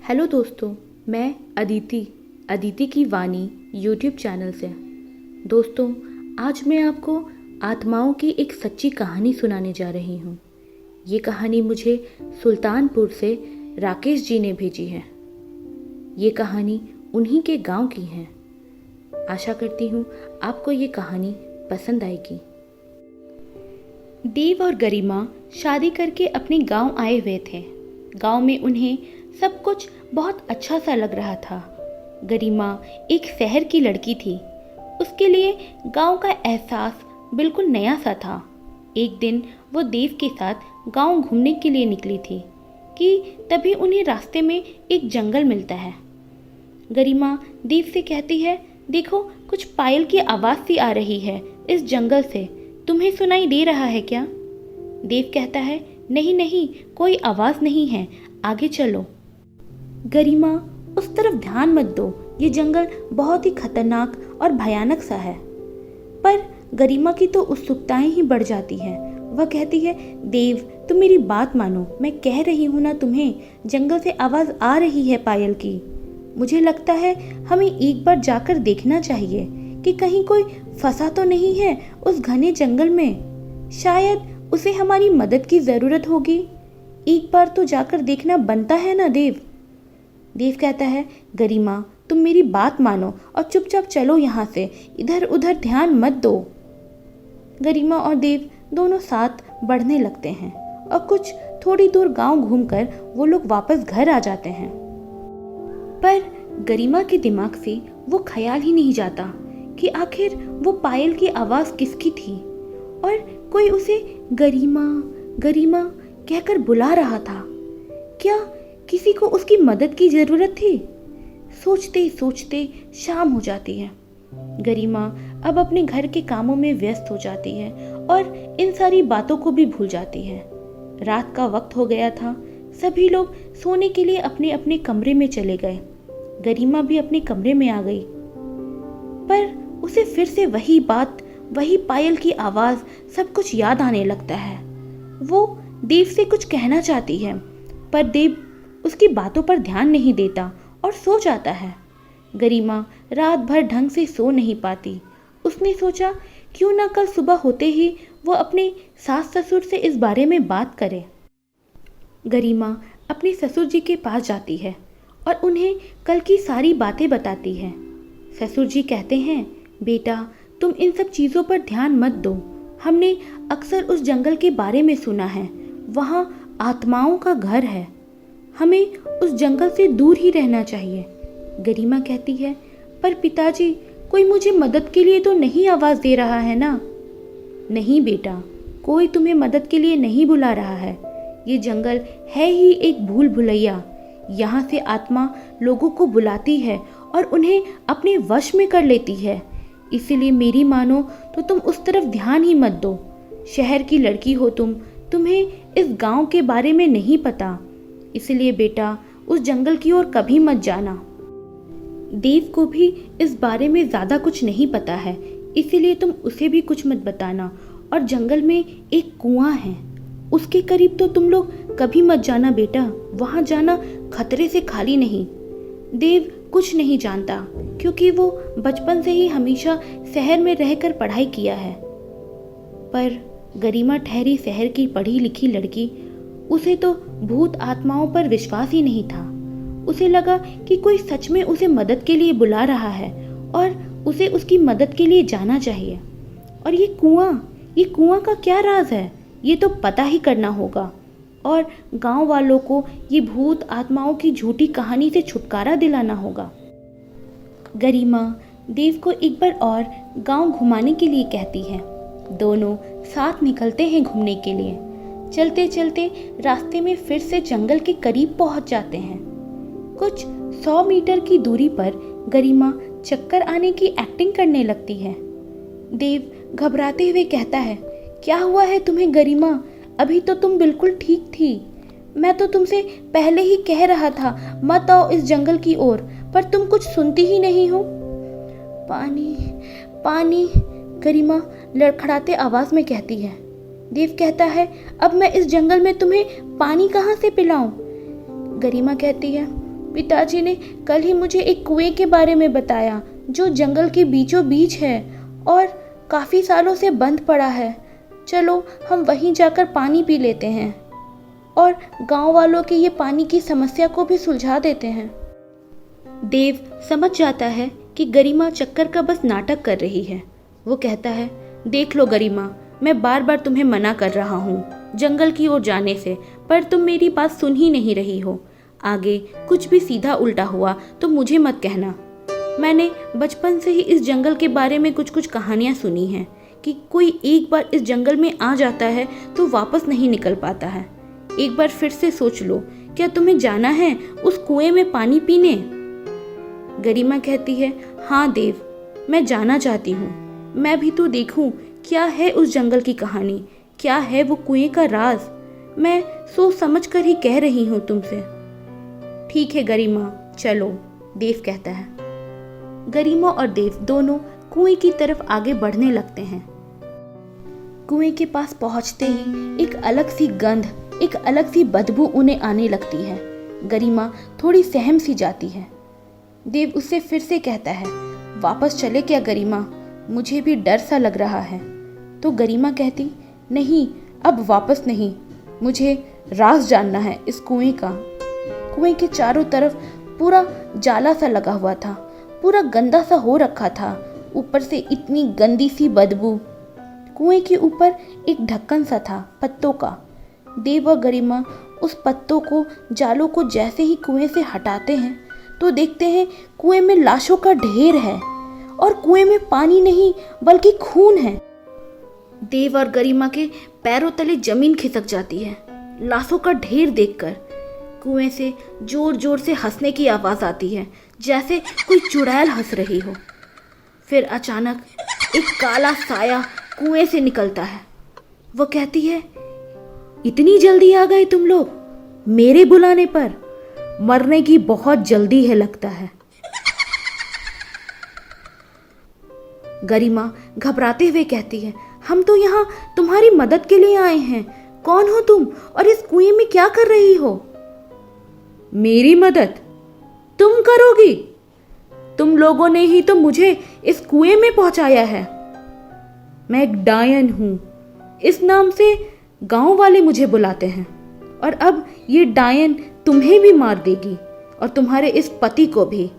Hello दोस्तों, मैं अदिति की वाणी यूट्यूब चैनल से। दोस्तों, आज मैं आपको आत्माओं की एक सच्ची कहानी सुनाने जा रही हूँ। ये कहानी मुझे सुल्तानपुर से राकेश जी ने भेजी है। ये कहानी उन्हीं के गांव की है। आशा करती हूँ आपको ये कहानी पसंद आएगी। देव और गरिमा शादी करके अपने गांव आए हुए थे। गांव में उन्हें सब कुछ बहुत अच्छा सा लग रहा था। गरिमा एक शहर की लड़की थी। उसके लिए गांव का एहसास बिल्कुल नया सा था। एक दिन वो देव के साथ गांव घूमने के लिए निकली थी कि तभी उन्हें रास्ते में एक जंगल मिलता है। गरिमा देव से कहती है, देखो कुछ पायल की आवाज़ सी आ रही है इस जंगल से, तुम्हें सुनाई दे रहा है क्या? देव कहता है, नहीं नहीं, कोई आवाज़ नहीं है, आगे चलो। गरिमा, उस तरफ ध्यान मत दो, ये जंगल बहुत ही खतरनाक और भयानक सा है। पर गरिमा की तो उत्सुकताएं ही बढ़ जाती हैं। वह कहती है, देव तुम मेरी बात मानो, मैं कह रही हूँ ना तुम्हें, जंगल से आवाज़ आ रही है पायल की। मुझे लगता है हमें एक बार जाकर देखना चाहिए कि कहीं कोई फंसा तो नहीं है उस घने जंगल में। शायद उसे हमारी मदद की ज़रूरत होगी। एक बार तो जाकर देखना बनता है ना देव। देव कहता है, गरिमा तुम मेरी बात मानो और चुपचाप चलो यहाँ से, इधर उधर ध्यान मत दो। गरिमा और देव दोनों साथ बढ़ने लगते हैं और कुछ थोड़ी दूर गांव घूमकर वो लोग वापस घर आ जाते हैं। पर गरिमा के दिमाग से वो ख्याल ही नहीं जाता कि आखिर वो पायल की आवाज़ किसकी थी और कोई उसे गरिमा गरिमा कहकर बुला रहा था। क्या किसी को उसकी मदद की ज़रूरत थी? सोचते सोचते शाम हो जाती है। गरिमा अब अपने घर के कामों में व्यस्त हो जाती है और इन सारी बातों को भी भूल जाती है। रात का वक्त हो गया था। सभी लोग सोने के लिए अपने अपने कमरे में चले गए। गरिमा भी अपने कमरे में आ गई, पर उसे फिर से वही बात, वही पायल की आवाज़, सब कुछ याद आने लगता है। वो देव से कुछ कहना चाहती है, पर देव उसकी बातों पर ध्यान नहीं देता और सो जाता है। गरिमा रात भर ढंग से सो नहीं पाती। उसने सोचा क्यों ना कल सुबह होते ही वो अपने सास ससुर से इस बारे में बात करे। गरिमा अपने ससुर जी के पास जाती है और उन्हें कल की सारी बातें बताती है। ससुर जी कहते हैं, बेटा तुम इन सब चीज़ों पर ध्यान मत दो। हमने अक्सर उस जंगल के बारे में सुना है, वहाँ आत्माओं का घर है, हमें उस जंगल से दूर ही रहना चाहिए। गरिमा कहती है, पर पिताजी कोई मुझे मदद के लिए तो नहीं आवाज़ दे रहा है ना? नहीं बेटा, कोई तुम्हें मदद के लिए नहीं बुला रहा है। ये जंगल है ही एक भूल भुलैया। यहाँ से आत्मा लोगों को बुलाती है और उन्हें अपने वश में कर लेती है। इसीलिए मेरी मानो तो तुम उस तरफ ध्यान ही मत दो। शहर की लड़की हो तुम, तुम्हें इस गांव के बारे में नहीं पता। इसलिए बेटा उस जंगल की ओर कभी मत जाना। देव को भी इस बारे में ज़्यादा कुछ नहीं पता है, इसीलिए तुम उसे भी कुछ मत बताना। और जंगल में एक कुआं है, उसके करीब तो तुम लोग कभी मत जाना बेटा, वहाँ जाना खतरे से खाली नहीं। देव कुछ नहीं जानता क्योंकि वो बचपन से ही हमेशा शहर में रहकर पढ़ाई किया है। पर गरिमा ठहरी शहर की पढ़ी लिखी लड़की, उसे तो भूत आत्माओं पर विश्वास ही नहीं था। उसे लगा कि कोई सच में उसे मदद के लिए बुला रहा है और उसे उसकी मदद के लिए जाना चाहिए। और ये कुआं का क्या राज है, ये तो पता ही करना होगा और गांव वालों को ये भूत आत्माओं की झूठी कहानी से छुटकारा दिलाना होगा। गरिमा देव को एक बार और गांव घुमाने के लिए कहती है। दोनों साथ निकलते हैं घूमने के लिए। चलते चलते रास्ते में फिर से जंगल के करीब पहुंच जाते हैं। कुछ 100 मीटर की दूरी पर गरिमा चक्कर आने की एक्टिंग करने लगती है। देव घबराते हुए कहता है, क्या हुआ है तुम्हें गरिमा? अभी तो तुम बिल्कुल ठीक थी। मैं तो तुमसे पहले ही कह रहा था मत आओ इस जंगल की ओर, पर तुम कुछ सुनती ही नहीं हो। पानी पानी, गरिमा लड़खड़ाते आवाज़ में कहती है। देव कहता है, अब मैं इस जंगल में तुम्हें पानी कहाँ से पिलाऊं? गरिमा कहती है, पिताजी ने कल ही मुझे एक कुएं के बारे में बताया जो जंगल के बीचों बीच है और काफ़ी सालों से बंद पड़ा है। चलो हम वहीं जाकर पानी पी लेते हैं और गांव वालों की ये पानी की समस्या को भी सुलझा देते हैं। देव समझ जाता है कि गरिमा चक्कर का बस नाटक कर रही है। वो कहता है, देख लो गरिमा, मैं बार बार तुम्हें मना कर रहा हूँ जंगल की ओर जाने से, पर तुम मेरी बात सुन ही नहीं रही हो। आगे कुछ भी सीधा उल्टा हुआ तो मुझे मत कहना। मैंने बचपन से ही इस जंगल के बारे में कुछ कुछ कहानियाँ सुनी हैं कि कोई एक बार इस जंगल में आ जाता है तो वापस नहीं निकल पाता है। एक बार फिर से सोच लो, क्या तुम्हें जाना है उस कुएं में पानी पीने? गरिमा कहती है, हाँ देव, मैं जाना चाहती हूँ। मैं भी तो देखूं क्या है उस जंगल की कहानी, क्या है वो कुएं का राज। मैं सोच समझ कर ही कह रही हूँ तुमसे। ठीक है गरिमा, चलो, देव कहता है। गरिमा और देव दोनों कुएं की तरफ आगे बढ़ने लगते हैं। कुएं के पास पहुंचते ही एक अलग सी गंध, एक अलग सी बदबू उन्हें आने लगती है। गरिमा थोड़ी सहम सी जाती है। देव उससे फिर से कहता है, वापस चले क्या गरिमा, मुझे भी डर सा लग रहा है। तो गरिमा कहती, नहीं, अब वापस नहीं, मुझे राज जानना है इस कुएं का। कुएं के चारों तरफ पूरा जाला सा लगा हुआ था, पूरा गंदा सा हो रखा था, ऊपर से इतनी गंदी सी बदबू। कुएं के ऊपर एक ढक्कन सा था पत्तों का। देव और गरिमा उस पत्तों को, जालों को जैसे ही कुएं से हटाते हैं तो देखते हैं कुएं में लाशों का ढेर है और कुएं में पानी नहीं बल्कि खून है। देव और गरिमा के पैरों तले जमीन खिसक जाती है लाशों का ढेर देखकर। कुएं से जोर जोर से हंसने की आवाज आती है, जैसे कोई चुड़ैल हंस रही हो। फिर अचानक एक काला साया कुएं से निकलता है। वो कहती है, इतनी जल्दी आ गए तुम लोग मेरे बुलाने पर? मरने की बहुत जल्दी है लगता है। गरिमा घबराते हुए कहती है, हम तो यहाँ तुम्हारी मदद के लिए आए हैं। कौन हो तुम और इस कुएं में क्या कर रही हो? मेरी मदद तुम करोगी? तुम लोगों ने ही तो मुझे इस कुएं में पहुंचाया है। मैं एक डायन हूं, इस नाम से गांव वाले मुझे बुलाते हैं, और अब ये डायन तुम्हें भी मार देगी और तुम्हारे इस पति को भी।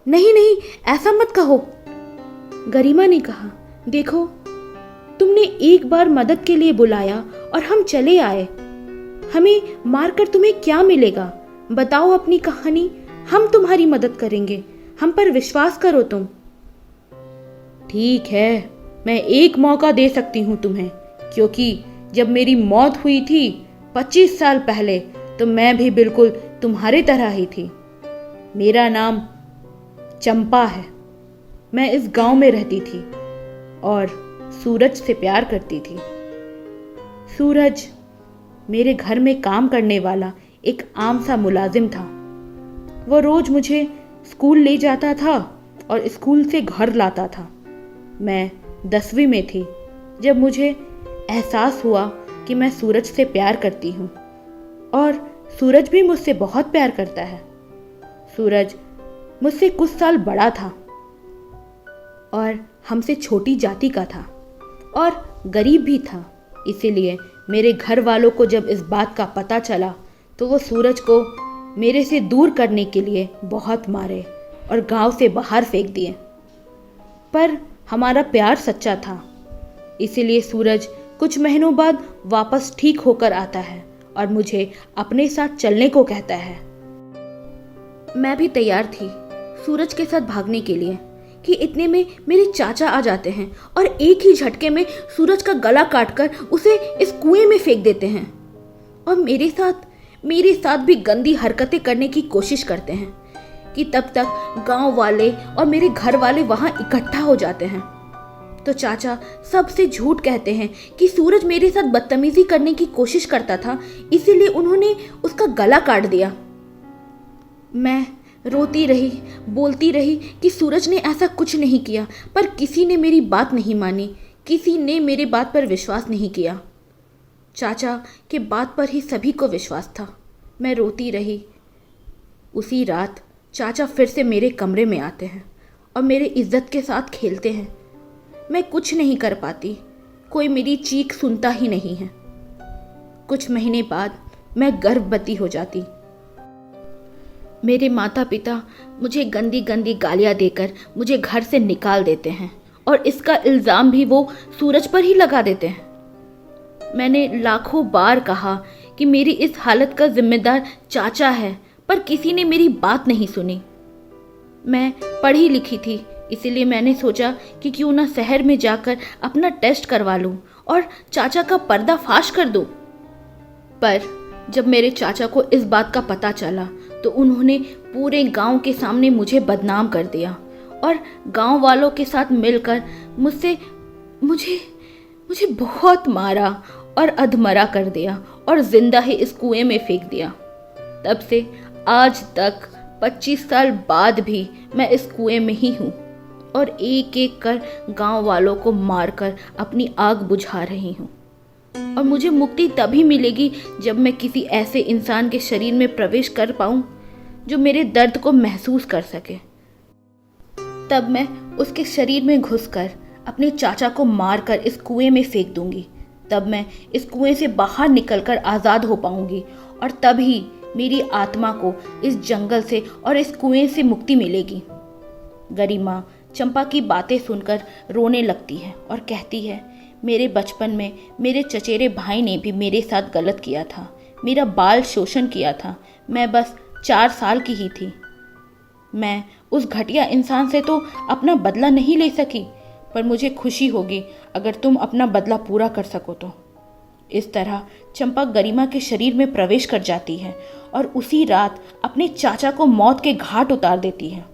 नहीं नहीं, ऐसा मत कहो, गरिमा ने कहा। देखो, तुमने एक बार मदद के लिए बुलाया और हम चले आए। हमें मारकर तुम्हें क्या मिलेगा? बताओ अपनी कहानी, हम तुम्हारी मदद करेंगे। हम पर विश्वास करो तुम। ठीक है, मैं एक मौका दे सकती हूँ तुम्हें, क्योंकि जब मेरी मौत हुई थी 25 साल पहले तो मैं भी बिल्कुल तुम्हारी तरह ही थी। मेरा नाम चंपा है। मैं इस गांव में रहती थी और सूरज से प्यार करती थी। सूरज मेरे घर में काम करने वाला एक आम सा मुलाजिम था। वो रोज मुझे स्कूल ले जाता था और स्कूल से घर लाता था। मैं 10वीं में थी जब मुझे एहसास हुआ कि मैं सूरज से प्यार करती हूँ और सूरज भी मुझसे बहुत प्यार करता है। सूरज मुझसे कुछ साल बड़ा था और हमसे छोटी जाति का था और गरीब भी था। इसीलिए मेरे घर वालों को जब इस बात का पता चला तो वो सूरज को मेरे से दूर करने के लिए बहुत मारे और गांव से बाहर फेंक दिए। पर हमारा प्यार सच्चा था, इसीलिए सूरज कुछ महीनों बाद वापस ठीक होकर आता है और मुझे अपने साथ चलने को कहता है। मैं भी तैयार थी सूरज के साथ भागने के लिए कि इतने में मेरे चाचा आ जाते हैं और एक ही झटके में सूरज का गला काटकर उसे इस कुएं में फेंक देते हैं और मेरे साथ भी गंदी हरकतें करने की कोशिश करते हैं कि तब तक गांव वाले और मेरे घर वाले वहां इकट्ठा हो जाते हैं। तो चाचा सबसे झूठ कहते हैं कि सूरज मेरे साथ बदतमीजी करने की कोशिश करता था, इसीलिए उन्होंने उसका गला काट दिया। मैं रोती रही, बोलती रही कि सूरज ने ऐसा कुछ नहीं किया, पर किसी ने मेरी बात नहीं मानी, किसी ने मेरे बात पर विश्वास नहीं किया। चाचा के बात पर ही सभी को विश्वास था। मैं रोती रही, उसी रात चाचा फिर से मेरे कमरे में आते हैं और मेरे इज्जत के साथ खेलते हैं। मैं कुछ नहीं कर पाती, कोई मेरी चीख सुनता ही नहीं है। कुछ महीने बाद मैं गर्भवती हो जाती। मेरे माता पिता मुझे गंदी गंदी गालियाँ देकर मुझे घर से निकाल देते हैं और इसका इल्ज़ाम भी वो सूरज पर ही लगा देते हैं। मैंने लाखों बार कहा कि मेरी इस हालत का जिम्मेदार चाचा है, पर किसी ने मेरी बात नहीं सुनी। मैं पढ़ी लिखी थी, इसीलिए मैंने सोचा कि क्यों ना शहर में जाकर अपना टेस्ट करवा लूं और चाचा का पर्दाफाश कर दूं। पर जब मेरे चाचा को इस बात का पता चला तो उन्होंने पूरे गांव के सामने मुझे बदनाम कर दिया और गांव वालों के साथ मिलकर मुझे बहुत मारा और अधमरा कर दिया और जिंदा ही इस कुएं में फेंक दिया। तब से आज तक 25 साल बाद भी मैं इस कुएं में ही हूँ और एक एक कर गांव वालों को मारकर अपनी आग बुझा रही हूँ। और मुझे मुक्ति तभी मिलेगी जब मैं किसी ऐसे इंसान के शरीर में प्रवेश कर पाऊँ जो मेरे दर्द को महसूस कर सके। तब मैं उसके शरीर में घुसकर अपने चाचा को मारकर इस कुएं में फेंक दूंगी। तब मैं इस कुएं से बाहर निकलकर आज़ाद हो पाऊंगी और तभी मेरी आत्मा को इस जंगल से और इस कुएं से मुक्ति मिलेगी। गरिमा चंपा की बातें सुनकर रोने लगती है और कहती है, मेरे बचपन में मेरे चचेरे भाई ने भी मेरे साथ गलत किया था, मेरा बाल शोषण किया था। मैं बस 4 साल की ही थी। मैं उस घटिया इंसान से तो अपना बदला नहीं ले सकी, पर मुझे खुशी होगी अगर तुम अपना बदला पूरा कर सको तो। इस तरह चंपा गरिमा के शरीर में प्रवेश कर जाती है और उसी रात अपने चाचा को मौत के घाट उतार देती है।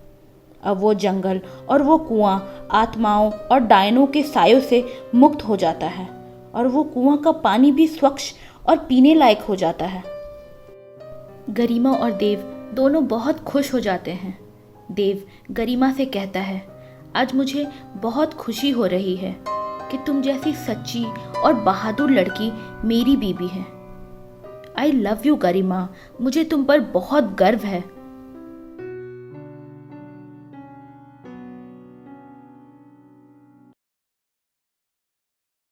अब वो जंगल और वो कुआं आत्माओं और डायनों के सायों से मुक्त हो जाता है और वो कुआं का पानी भी स्वच्छ और पीने लायक हो जाता है। गरिमा और देव दोनों बहुत खुश हो जाते हैं। देव गरिमा से कहता है, आज मुझे बहुत खुशी हो रही है कि तुम जैसी सच्ची और बहादुर लड़की मेरी बीबी है। आई लव यू गरिमा, मुझे तुम पर बहुत गर्व है।